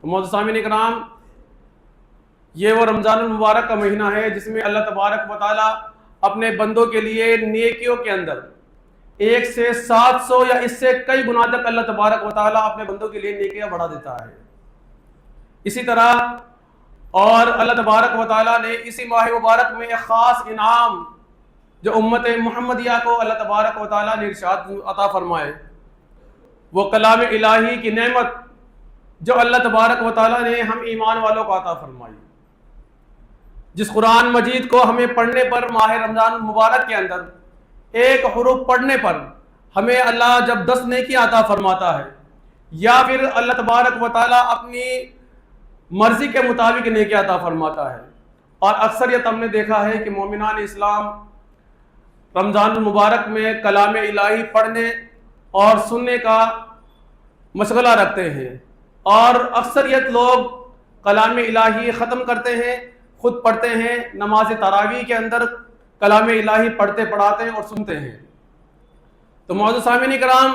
تو معزز سامعین کرام، یہ وہ رمضان المبارک کا مہینہ ہے جس میں اللہ تبارک و تعالیٰ اپنے بندوں کے لیے نیکیوں کے اندر 1 سے 700 یا اس سے کئی گنا تک اللہ تبارک و تعالیٰ اپنے بندوں کے لیے نیکیاں بڑھا دیتا ہے۔ اسی طرح اور اللہ تبارک و تعالیٰ نے اسی ماہ مبارک میں ایک خاص انعام جو امت محمدیہ کو اللہ تبارک و تعالیٰ نے ارشاد عطا فرمائے، وہ کلام الہی کی نعمت جو اللہ تبارک و تعالیٰ نے ہم ایمان والوں کو عطا فرمائی، جس قرآن مجید کو ہمیں پڑھنے پر ماہ رمضان المبارک کے اندر ایک حروف پڑھنے پر ہمیں اللہ جب 10 نیکی عطا فرماتا ہے، یا پھر اللہ تبارک و تعالیٰ اپنی مرضی کے مطابق نیکی عطا فرماتا ہے۔ اور اکثریت ہم نے دیکھا ہے کہ مومنان اسلام رمضان المبارک میں کلام الہی پڑھنے اور سننے کا مشغلہ رکھتے ہیں، اور اکثریت لوگ کلام الہی ختم کرتے ہیں، خود پڑھتے ہیں، نماز تراویح کے اندر کلام الہی پڑھتے پڑھاتے ہیں اور سنتے ہیں۔ تو معزز سامعین کرام،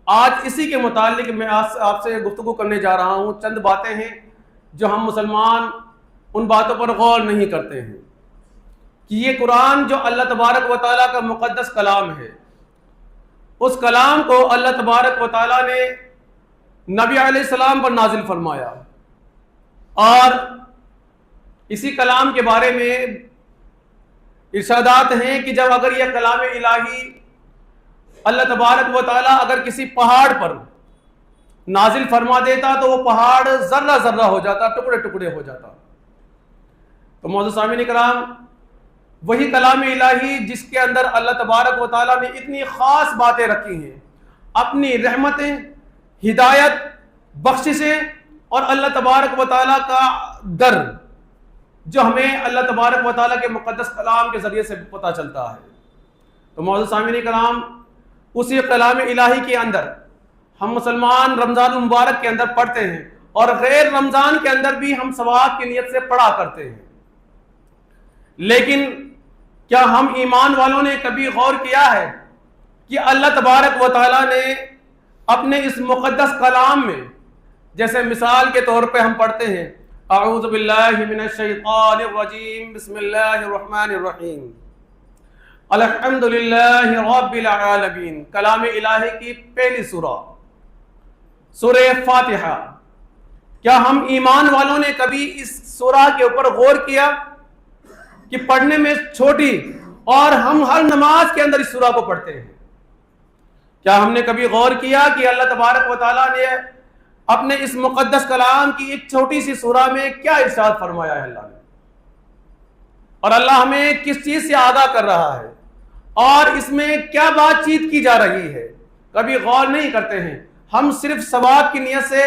آج اسی کے متعلق میں آپ سے گفتگو کرنے جا رہا ہوں۔ چند باتیں ہیں جو ہم مسلمان ان باتوں پر غور نہیں کرتے ہیں کہ یہ قرآن جو اللہ تبارک و تعالیٰ کا مقدس کلام ہے، اس کلام کو اللہ تبارک و تعالیٰ نے نبی علیہ السلام پر نازل فرمایا، اور اسی کلام کے بارے میں ارشادات ہیں کہ جب اگر یہ کلام الہی اللہ تبارک و تعالیٰ اگر کسی پہاڑ پر نازل فرما دیتا تو وہ پہاڑ ذرہ ذرہ ہو جاتا، ٹکڑے ٹکڑے ہو جاتا۔ تو معزز سامعین کرام، وہی کلام الہی جس کے اندر اللہ تبارک و تعالیٰ نے اتنی خاص باتیں رکھی ہیں، اپنی رحمتیں، ہدایت، بخششیں اور اللہ تبارک و تعالیٰ کا ڈر جو ہمیں اللہ تبارک و تعالیٰ کے مقدس کلام کے ذریعے سے پتہ چلتا ہے۔ تو معزز سامعین کرام، اسی کلام الہی کے اندر ہم مسلمان رمضان المبارک کے اندر پڑھتے ہیں، اور غیر رمضان کے اندر بھی ہم ثواب کی نیت سے پڑھا کرتے ہیں۔ لیکن کیا ہم ایمان والوں نے کبھی غور کیا ہے کہ اللہ تبارک و تعالیٰ نے اپنے اس مقدس کلام میں، جیسے مثال کے طور پہ ہم پڑھتے ہیں اعوذ باللہ من الشیطان الرجیم بسم اللہ الرحمن الرحیم الحمد للہ رب العالمین، کلام الہی کی پہلی سورہ فاتحہ، کیا ہم ایمان والوں نے کبھی اس سورہ کے اوپر غور کیا کہ پڑھنے میں چھوٹی، اور ہم ہر نماز کے اندر اس سورہ کو پڑھتے ہیں؟ کیا ہم نے کبھی غور کیا کہ اللہ تبارک و تعالیٰ نے اپنے اس مقدس کلام کی ایک چھوٹی سی سورہ میں کیا ارشاد فرمایا ہے اللہ نے، اور اللہ ہمیں کس چیز سے آگاہ کر رہا ہے، اور اس میں کیا بات چیت کی جا رہی ہے؟ کبھی غور نہیں کرتے ہیں، ہم صرف ثواب کی نیت سے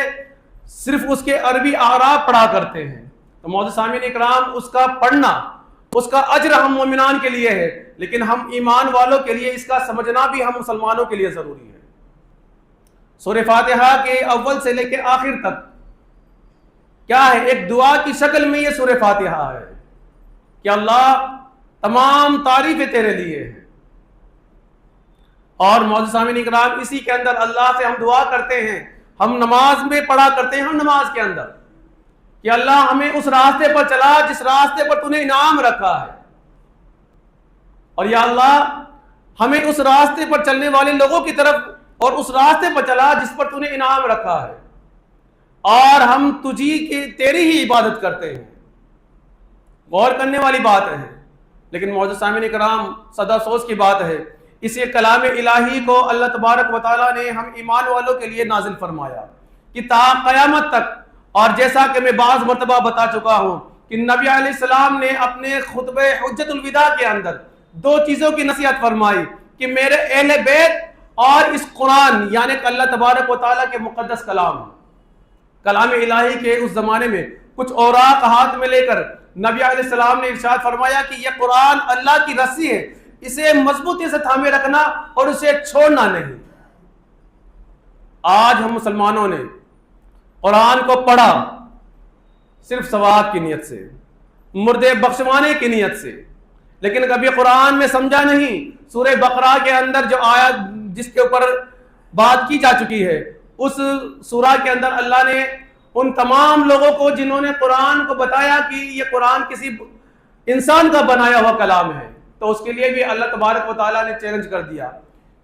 صرف اس کے عربی اعراب پڑھا کرتے ہیں۔ تو معزز سامعین اکرام، اس کا پڑھنا، اس کا اجر ہم مومنان کے لیے ہے، لیکن ہم ایمان والوں کے لیے اس کا سمجھنا بھی ہم مسلمانوں کے لیے ضروری ہے۔ سورہ فاتحہ کے اول سے لے کے آخر تک کیا ہے؟ ایک دعا کی شکل میں یہ سورہ فاتحہ ہے کہ اللہ تمام تعریفیں تیرے لیے ہیں۔ اور معزز سامعین اکرام، اسی کے اندر اللہ سے ہم دعا کرتے ہیں، ہم نماز میں پڑھا کرتے ہیں، ہم نماز کے اندر کہ اللہ ہمیں اس راستے پر چلا جس راستے پر تو نے انعام رکھا ہے، اور یا اللہ ہمیں اس راستے پر چلنے والے لوگوں کی طرف اور اس راستے پر چلا جس پر تو نے انعام رکھا ہے، اور ہم تیری ہی عبادت کرتے ہیں۔ غور کرنے والی بات ہے، لیکن معزز سامعین کرام، صد افسوس کی بات ہے، اسی کلام الہی کو اللہ تبارک و تعالیٰ نے ہم ایمان والوں کے لیے نازل فرمایا کہ تا قیامت تک، اور جیسا کہ میں بعض مرتبہ بتا چکا ہوں کہ نبی علیہ السلام نے اپنے خطبہ حجت الوداع کے اندر 2 چیزوں کی نصیحت فرمائی کہ میرے اہل بیت اور اس قرآن، یعنی کہ اللہ تبارک و تعالیٰ کے مقدس کلام الہی کے اس زمانے میں کچھ اوراق ہاتھ میں لے کر نبی علیہ السلام نے ارشاد فرمایا کہ یہ قرآن اللہ کی رسی ہے، اسے مضبوطی سے تھامے رکھنا اور اسے چھوڑنا نہیں۔ آج ہم مسلمانوں نے قرآن کو پڑھا صرف ثواب کی نیت سے، مردے بخشوانے کی نیت سے، لیکن کبھی قرآن میں سمجھا نہیں۔ سورہ بقرہ کے اندر جو آیت جس کے اوپر بات کی جا چکی ہے، اس سورہ کے اندر اللہ نے ان تمام لوگوں کو جنہوں نے قرآن کو بتایا کہ یہ قرآن کسی انسان کا بنایا ہوا کلام ہے، تو اس کے لیے بھی اللہ تبارک و تعالیٰ نے چیلنج کر دیا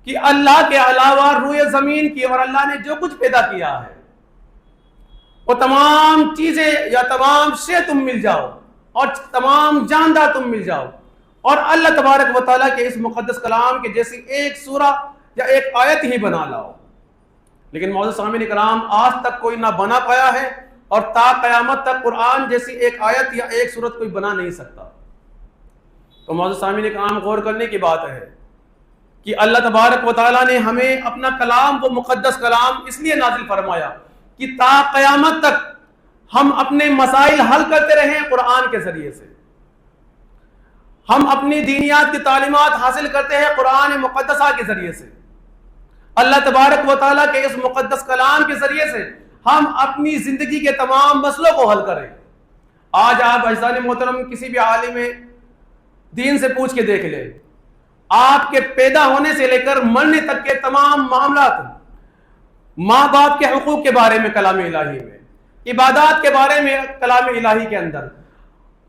کہ اللہ کے علاوہ روئے زمین کی اور اللہ نے جو کچھ پیدا کیا ہے وہ تمام چیزیں یا تمام شے تم مل جاؤ اور تمام جاندار تم مل جاؤ اور اللہ تبارک و تعالیٰ کے اس مقدس کلام کے جیسی ایک سورہ یا ایک آیت ہی بنا لاؤ، لیکن معزز سامعین کرام آج تک کوئی نہ بنا پایا ہے اور تا قیامت تک قرآن جیسی ایک آیت یا ایک سورت کوئی بنا نہیں سکتا۔ تو معزز سامعین کرام غور کرنے کی بات ہے کہ اللہ تبارک و تعالیٰ نے ہمیں اپنا کلام، وہ مقدس کلام اس لیے نازل فرمایا کہ تا قیامت تک ہم اپنے مسائل حل کرتے رہیں قرآن کے ذریعے سے، ہم اپنی دینیات کی تعلیمات حاصل کرتے ہیں قرآن مقدسہ کے ذریعے سے، اللہ تبارک و تعالیٰ کے اس مقدس کلام کے ذریعے سے ہم اپنی زندگی کے تمام مسئلوں کو حل کریں۔ آج آپ عزیزان محترم کسی بھی عالم دین سے پوچھ کے دیکھ لیں، آپ کے پیدا ہونے سے لے کر مرنے تک کے تمام معاملات، ماں باپ کے حقوق کے بارے میں کلام الہی میں، عبادات کے بارے میں کلام الہی کے اندر،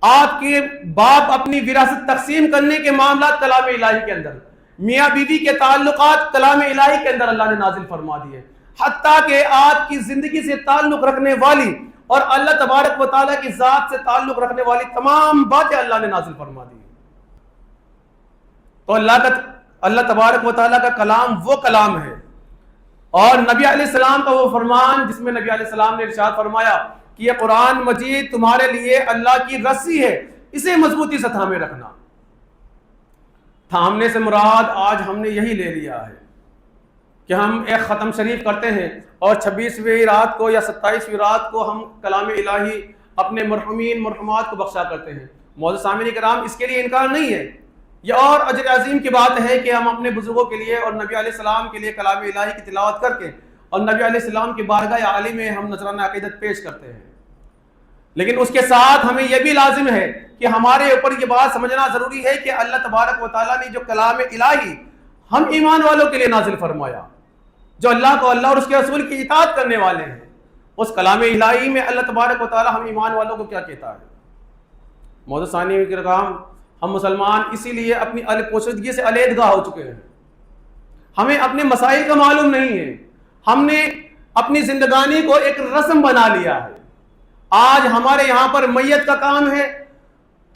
آپ کے باپ اپنی وراثت تقسیم کرنے کے معاملات کلام الہی کے اندر، میاں بیوی کے تعلقات کلام الہی کے اندر اللہ نے نازل فرما دیے، حتیٰ کہ آپ کی زندگی سے تعلق رکھنے والی اور اللہ تبارک و تعالیٰ کی ذات سے تعلق رکھنے والی تمام باتیں اللہ نے نازل فرما دی۔ تو اللہ تبارک و تعالیٰ کا کلام وہ کلام ہے، اور نبی علیہ السلام کا وہ فرمان جس میں نبی علیہ السلام نے ارشاد فرمایا کہ یہ قرآن مجید تمہارے لیے اللہ کی رسی ہے، اسے مضبوطی سے تھامے رکھنا۔ تھامنے سے مراد آج ہم نے یہی لے لیا ہے کہ ہم ایک ختم شریف کرتے ہیں اور 26ویں رات کو یا 27ویں رات کو ہم کلام الہی اپنے مرحومین مرحومات کو بخشا کرتے ہیں۔ معزز سامعین کرام اس کے لیے انکار نہیں ہے، یہ اور اجر عظیم کی بات ہے کہ ہم اپنے بزرگوں کے لیے اور نبی علیہ السلام کے لیے کلام الہی کی تلاوت کر کے اور نبی علیہ السلام کی بارگاہ عالی میں ہم نذرانہ عقیدت پیش کرتے ہیں، لیکن اس کے ساتھ ہمیں یہ بھی لازم ہے کہ ہمارے اوپر یہ بات سمجھنا ضروری ہے کہ اللہ تبارک و تعالیٰ نے جو کلام الہی ہم ایمان والوں کے لیے نازل فرمایا، جو اللہ کو اللہ اور اس کے رسول کی اطاعت کرنے والے ہیں، اس کلام الہی میں اللہ تبارک و تعالیٰ ہم ایمان والوں کو کیا کہتا ہے۔ معزز سامعین کرام، ہم مسلمان اسی لیے اپنی پوشیدگی سے علیحدگاہ ہو چکے ہیں، ہمیں اپنے مسائل کا معلوم نہیں ہے، ہم نے اپنی زندگانی کو ایک رسم بنا لیا ہے۔ آج ہمارے یہاں پر میت کا کام ہے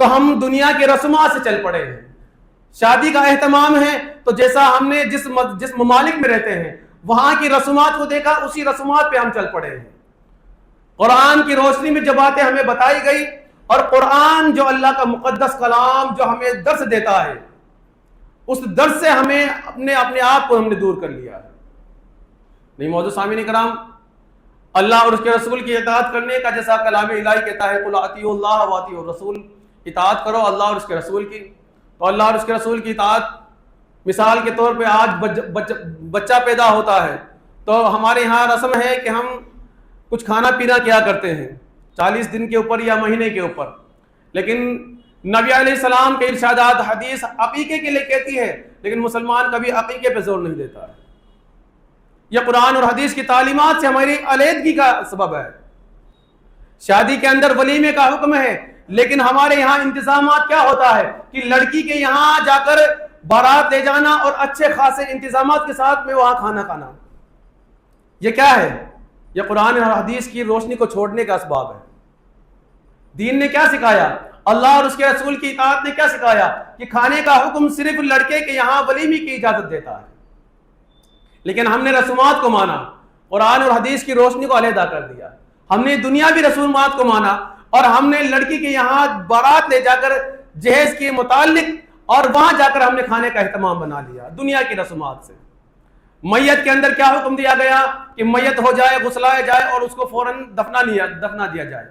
تو ہم دنیا کے رسومات سے چل پڑے ہیں، شادی کا اہتمام ہے تو جیسا ہم نے جس ممالک میں رہتے ہیں وہاں کی رسومات کو دیکھا اسی رسومات پہ ہم چل پڑے ہیں۔ قرآن کی روشنی میں جو باتیں ہمیں بتائی گئی اور قرآن جو اللہ کا مقدس کلام جو ہمیں درس دیتا ہے، اس درس سے ہمیں اپنے آپ کو ہم نے دور کر لیا ہے۔ نہیں معزز سامعین کرام، اللہ اور اس کے رسول کی اطاعت کرنے کا جیسا کلام الہی کہتا ہے قل اطیعوا اللہ واطیعوا الرسول، اطاعت کرو اللہ اور اس کے رسول کی، تو اللہ اور اس کے رسول کی اطاعت مثال کے طور پہ آج بچہ پیدا ہوتا ہے تو ہمارے یہاں رسم ہے کہ ہم کچھ کھانا پینا کیا کرتے ہیں 40 دن کے اوپر یا مہینے کے اوپر، لیکن نبی علیہ السلام کے ارشادات حدیث عقیقے کے لیے کہتی ہے، لیکن مسلمان کبھی عقیقے پہ زور نہیں دیتا ہے۔ یہ قرآن اور حدیث کی تعلیمات سے ہماری علیحدگی کا سبب ہے۔ شادی کے اندر ولیمے کا حکم ہے، لیکن ہمارے یہاں انتظامات کیا ہوتا ہے کہ لڑکی کے یہاں جا کر بارات لے جانا اور اچھے خاصے انتظامات کے ساتھ میں وہاں کھانا کھانا۔ یہ کیا ہے؟ یہ قرآن اور حدیث کی روشنی کو چھوڑنے کا اسباب ہے۔ دین نے کیا سکھایا؟ اللہ اور اس کے رسول کی اطاعت نے کیا سکھایا کہ کھانے کا حکم صرف لڑکے کے یہاں ولیمے کی اجازت دیتا ہے، لیکن ہم نے رسومات کو مانا، قرآن اور حدیث کی روشنی کو علیحدہ کر دیا۔ ہم نے دنیاوی رسومات کو مانا اور ہم نے لڑکی کے یہاں بارات لے جا کر جہیز کے متعلق اور وہاں جا کر ہم نے کھانے کا اہتمام بنا لیا دنیا کی رسومات سے۔ میت کے اندر کیا حکم دیا گیا کہ میت ہو جائے، غسلایا جائے اور اس کو فوراً دفنا دیا جائے،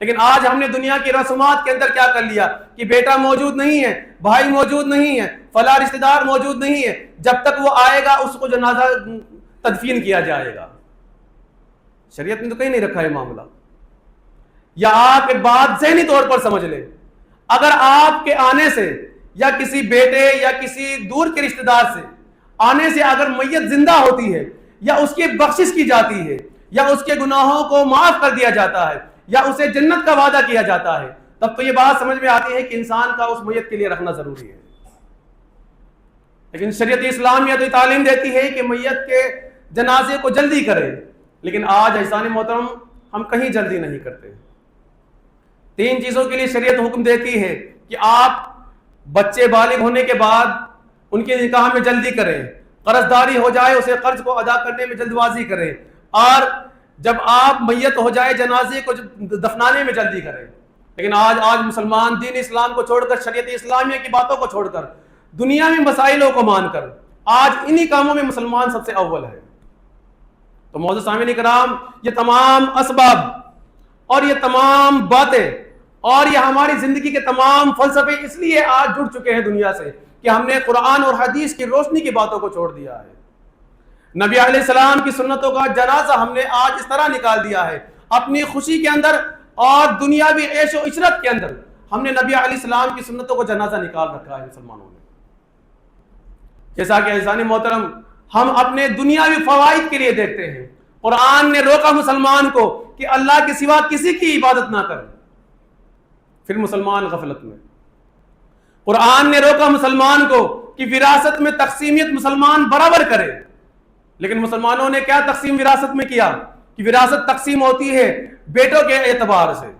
لیکن آج ہم نے دنیا کی رسومات کے اندر کیا کر لیا کہ بیٹا موجود نہیں ہے، بھائی موجود نہیں ہے، فلاں رشتہ دار موجود نہیں ہے، جب تک وہ آئے گا اس کو جنازہ تدفین کیا جائے گا۔ شریعت نے تو کہیں نہیں رکھا ہے معاملہ۔ یا آپ ایک بات ذہنی طور پر سمجھ لیں، اگر آپ کے آنے سے یا کسی بیٹے یا کسی دور کے رشتہ دار سے آنے سے اگر میت زندہ ہوتی ہے یا اس کی بخشش کی جاتی ہے یا اس کے گناہوں کو معاف کر دیا جاتا ہے یا اسے جنت کا وعدہ کیا جاتا ہے، تب تو یہ بات سمجھ میں آتی ہے کہ انسان کا اس میت کے لیے رکھنا ضروری ہے۔ لیکن شریعت اسلامیہ تو تعلیم دیتی ہے کہ میت کے جنازے کو جلدی کرے، لیکن آج عزیزان محترم ہم کہیں جلدی نہیں کرتے۔ 3 چیزوں کے لیے شریعت حکم دیتی ہے کہ آپ بچے بالغ ہونے کے بعد ان کے نکاح میں جلدی کریں، قرض داری ہو جائے اسے قرض کو ادا کرنے میں جلد بازی کریں، اور جب آپ میت ہو جائے جنازے کو دفنانے میں جلدی کریں۔ لیکن آج مسلمان دین اسلام کو چھوڑ کر، شریعت اسلامیہ کی باتوں کو چھوڑ کر، دنیا میں مسائلوں کو مان کر آج انہی کاموں میں مسلمان سب سے اول ہے۔ تو معزز سامعین کرام، یہ تمام اسباب اور یہ تمام باتیں اور یہ ہماری زندگی کے تمام فلسفے اس لیے آج جڑ چکے ہیں دنیا سے کہ ہم نے قرآن اور حدیث کی روشنی کی باتوں کو چھوڑ دیا ہے۔ نبی علیہ السلام کی سنتوں کا جنازہ ہم نے آج اس طرح نکال دیا ہے، اپنی خوشی کے اندر اور دنیاوی عیش و عشرت کے اندر ہم نے نبی علیہ السلام کی سنتوں کو جنازہ نکال رکھا ہے مسلمانوں نے۔ جیسا کہ عزیزان محترم ہم اپنے دنیاوی فوائد کے لیے دیکھتے ہیں، قرآن نے روکا مسلمان کو کہ اللہ کے سوا کسی کی عبادت نہ کرے، پھر مسلمان غفلت میں۔ قرآن نے روکا مسلمان کو کہ وراثت میں تقسیمیت مسلمان برابر کرے، لیکن مسلمانوں نے کیا تقسیم وراثت میں کیا کہ وراثت تقسیم ہوتی ہے بیٹوں کے اعتبار سے۔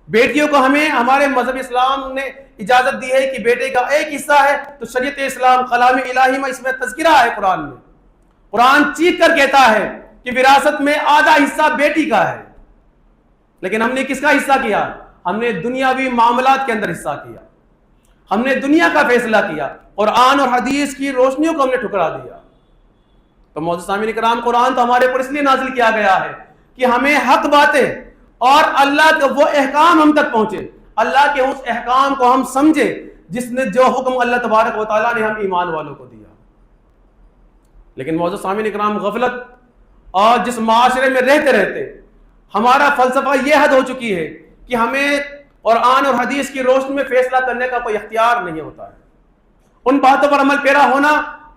بیٹیوں کو ہمیں ہمارے مذہب اسلام نے اجازت دی ہے کہ بیٹے کا ایک حصہ ہے، تو شریعت اسلام کلام الہی میں اس میں تذکرہ ہے، قرآن میں قرآن چیخ کر کہتا ہے کہ وراثت میں آدھا حصہ بیٹی کا ہے، لیکن ہم نے کس کا حصہ کیا؟ ہم نے دنیاوی معاملات کے اندر حصہ کیا، ہم نے دنیا کا فیصلہ کیا، قرآن اور حدیث کی روشنیوں کو ہم نے ٹھکرا دیا۔ تو معزز سامعین کرام، قرآن تو ہمارے اوپر اس لیے نازل کیا گیا ہے کہ ہمیں حق باتیں اور اللہ کے وہ احکام ہم تک پہنچے، اللہ کے اس احکام کو ہم سمجھے جس نے جو حکم اللہ تبارک و تعالیٰ نے ہم ایمان والوں کو دیا۔ لیکن معزز سامعین کرام، غفلت اور جس معاشرے میں رہتے رہتے ہمارا فلسفہ یہ حد ہو چکی ہے کہ ہمیں قرآن اور حدیث کی روشنی میں فیصلہ کرنے کا کوئی اختیار نہیں ہوتا ہے، ان باتوں پر عمل پیرا ہونا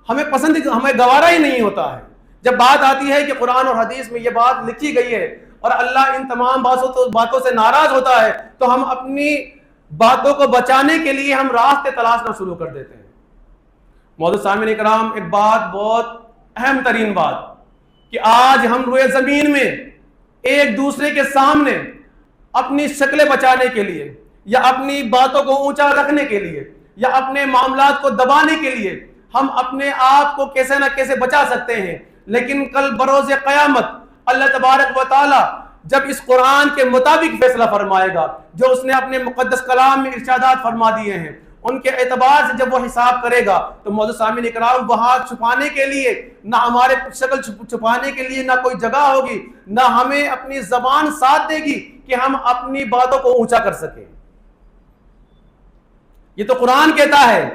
ہمیں پسند، ہمیں گوارا ہی نہیں ہوتا ہے۔ جب بات آتی ہے کہ قرآن اور حدیث میں یہ بات لکھی گئی ہے اور اللہ ان تمام باتوں سے ناراض ہوتا ہے، تو ہم اپنی باتوں کو بچانے کے لیے ہم راستے تلاشنا شروع کر دیتے ہیں۔ معزز سامعین کرام، ایک بات بہت اہم ترین بات کہ آج ہم روئے زمین میں ایک دوسرے کے سامنے اپنی شکلیں بچانے کے لیے یا اپنی باتوں کو اونچا رکھنے کے لیے یا اپنے معاملات کو دبانے کے لیے ہم اپنے آپ کو کیسے نہ کیسے بچا سکتے ہیں، لیکن کل بروز قیامت اللہ تبارک و تعالی جب اس قرآن کے مطابق فیصلہ فرمائے گا، جو اس نے اپنے مقدس کلام میں ارشادات فرما دیے ہیں، ان کے اعتبار سے جب وہ حساب کرے گا تو معزز سامعین کرام، وہاں چھپانے کے لیے نہ ہمارے شکل چھپانے کے لیے نہ کوئی جگہ ہوگی، نہ ہمیں اپنی زبان ساتھ دے گی کہ ہم اپنی باتوں کو اونچا کر سکیں۔ یہ تو قرآن کہتا ہے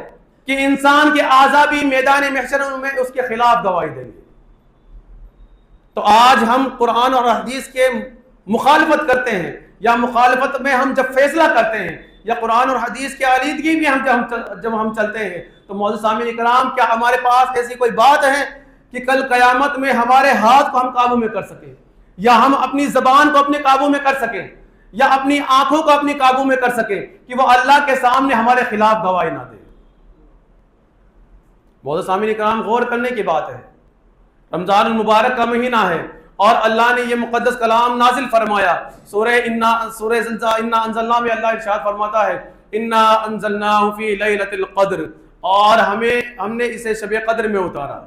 کہ انسان کے اعضاء بھی میدان محشر میں اس کے خلاف گواہی دیں گے۔ تو آج ہم قرآن اور حدیث کے مخالفت کرتے ہیں، یا مخالفت میں ہم جب فیصلہ کرتے ہیں، یا قرآن اور حدیث کی علیحدگی میں جب ہم چلتے ہیں، تو معزز سامعین کرام، کیا ہمارے پاس ایسی کوئی بات ہے کہ کل قیامت میں ہمارے ہاتھ کو ہم قابو میں کر سکیں، یا ہم اپنی زبان کو اپنے قابو میں کر سکیں، یا اپنی آنکھوں کو اپنی قابو میں کر سکیں کہ وہ اللہ کے سامنے ہمارے خلاف گواہی نہ دے؟ معزز سامعین کرام، غور کرنے کی بات ہے۔ رمضان المبارک کا مہینہ ہے اور اللہ نے یہ مقدس کلام نازل فرمایا۔ سورہ انا انزلنا میں اللہ ارشاد فرماتا ہے انا انزلناہ فی لیلۃ القدر، اور ہم نے اسے شب قدر میں اتارا۔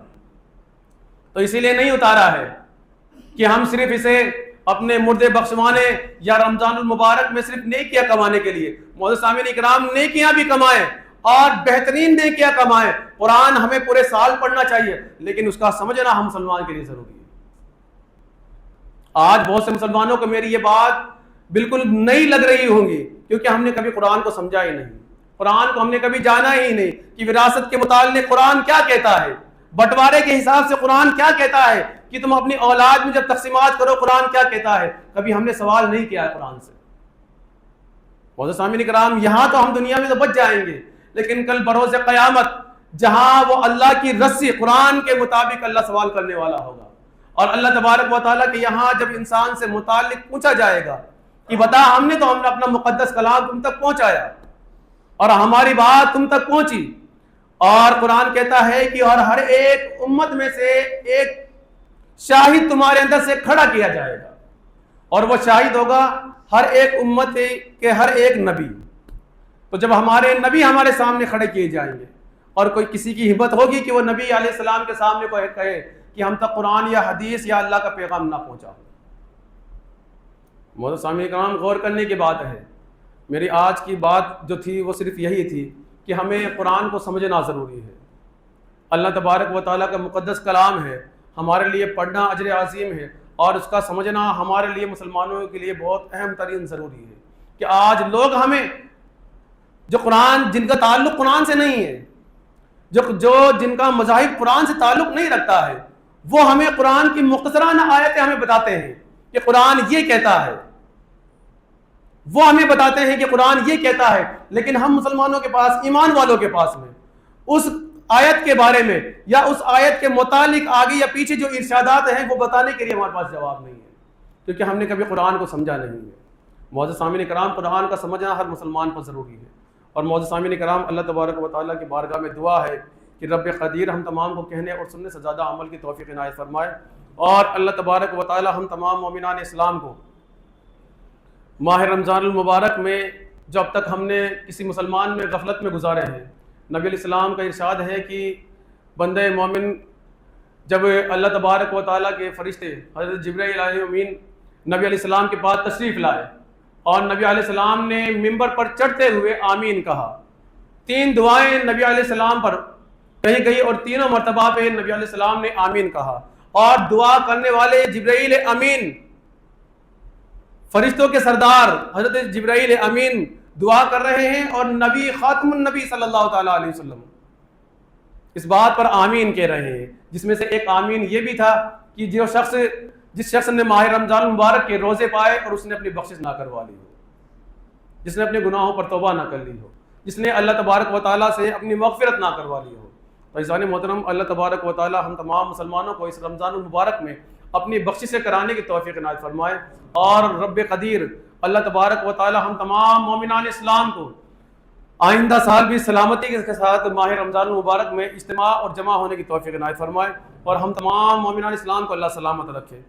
تو اسی لیے نہیں اتارا ہے کہ ہم صرف اسے اپنے مردے بخشوانے یا رمضان المبارک میں صرف نیکیاں کمانے کے لیے۔ معزز سامعین اکرام، نیکیاں بھی کمائیں اور بہترین نیکیاں کمائیں۔ قرآن ہمیں پورے سال پڑھنا چاہیے، لیکن اس کا سمجھنا ہم مسلمان کے لیے ضروری ہے۔ آج بہت سے مسلمانوں کو میری یہ بات بالکل نئی لگ رہی ہوں گی، کیونکہ ہم نے کبھی قرآن کو سمجھا ہی نہیں، قرآن کو ہم نے کبھی جانا ہی نہیں کہ وراثت کے متعلق قرآن کیا کہتا ہے، بٹوارے کے حساب سے قرآن کیا کہتا ہے، کہ تم اپنی اولاد میں جب تقسیمات کرو قرآن کیا کہتا ہے۔ کبھی ہم نے سوال نہیں کیا ہے قرآن سے۔ معزز سامعین کرام، یہاں تو ہم دنیا میں تو بچ جائیں گے، لیکن کل بروز قیامت جہاں وہ اللہ کی رسی قرآن کے مطابق اللہ سوال کرنے والا ہوگا، اور اللہ تبارک و تعالیٰ کے یہاں جب انسان سے متعلق پوچھا جائے گا کہ بتا ہم نے اپنا مقدس کلام تم تک پہنچایا اور ہماری بات تم تک پہنچی، اور قرآن کہتا ہے کہ اور ہر ایک امت میں سے ایک شاہد تمہارے اندر سے کھڑا کیا جائے گا، اور وہ شاہد ہوگا ہر ایک امت کے ہر ایک نبی۔ تو جب ہمارے نبی ہمارے سامنے کھڑے کیے جائیں گے اور کوئی کسی کی ہمت ہوگی کہ وہ نبی علیہ السلام کے سامنے کوئی کہے کہ ہم تک قرآن یا حدیث یا اللہ کا پیغام نہ پہنچا۔ معزز سامعین کرام، غور کرنے کی بات ہے۔ میری آج کی بات جو تھی وہ صرف یہی تھی کہ ہمیں قرآن کو سمجھنا ضروری ہے۔ اللہ تبارک و تعالیٰ کا مقدس کلام ہے، ہمارے لیے پڑھنا اجر عظیم ہے، اور اس کا سمجھنا ہمارے لیے مسلمانوں کے لیے بہت اہم ترین ضروری ہے۔ کہ آج لوگ ہمیں جو قرآن، جن کا تعلق قرآن سے نہیں ہے، جن کا مذاہب قرآن سے تعلق نہیں رکھتا ہے، وہ ہمیں قرآن کی مختصرانہ آیتیں ہمیں بتاتے ہیں کہ قرآن یہ کہتا ہے، وہ ہمیں بتاتے ہیں کہ قرآن یہ کہتا ہے، لیکن ہم مسلمانوں کے پاس، ایمان والوں کے پاس میں اس آیت کے بارے میں یا اس آیت کے متعلق آگے یا پیچھے جو ارشادات ہیں وہ بتانے کے لیے ہمارے پاس جواب نہیں ہے، کیونکہ ہم نے کبھی قرآن کو سمجھا نہیں ہے۔ معزز سامعین کرام، قرآن کا سمجھنا ہر مسلمان پر ضروری ہے۔ اور معزز سامعین کرام، اللہ تبارک و تعالیٰ کی بارگاہ میں دعا ہے کہ رب قدیر ہم تمام کو کہنے اور سننے سے زیادہ عمل کی توفیق عنایت فرمائے، اور اللہ تبارک و تعالیٰ ہم تمام مومنان اسلام کو ماہ رمضان المبارک میں جو اب تک ہم نے کسی مسلمان میں غفلت میں گزارے ہیں، نبی علیہ السلام کا ارشاد ہے کہ بندہ مومن جب اللہ تبارک و تعالیٰ کے فرشتے حضرت جبرائیل علیہ امین نبی علیہ السلام کے پاس تشریف لائے اور نبی علیہ السلام نے ممبر پر چڑھتے ہوئے آمین کہا، 3 دعائیں نبی علیہ السلام پر کہی گئی اور تینوں مرتبہ پہ نبی علیہ السلام نے آمین کہا، اور دعا کرنے والے جبرائیل امین، فرشتوں کے سردار حضرت جبرائیل امین دعا کر رہے ہیں، اور نبی خاتم النبی صلی اللہ تعالیٰ علیہ وسلم اس بات پر آمین کہہ رہے ہیں، جس میں سے ایک آمین یہ بھی تھا کہ جس شخص نے ماہ رمضان المبارک کے روزے پائے اور اس نے اپنی بخشش نہ کروا لی ہو، جس نے اپنے گناہوں پر توبہ نہ کر لی ہو، جس نے اللہ تبارک و تعالیٰ سے اپنی مغفرت نہ کروا لی ہو۔ عزیزان محترم، اللہ تبارک و تعالیٰ ہم تمام مسلمانوں کو اس رمضان المبارک میں اپنی بخشش کرانے کی توفیق عنایت فرمائے، اور رب قدیر اللہ تبارک و تعالیٰ ہم تمام مومنان اسلام کو آئندہ سال بھی سلامتی کے ساتھ ماہ رمضان المبارک میں اجتماع اور جمع ہونے کی توفیق عنایت فرمائے، اور ہم تمام مومنان اسلام کو اللہ سلامت رکھے۔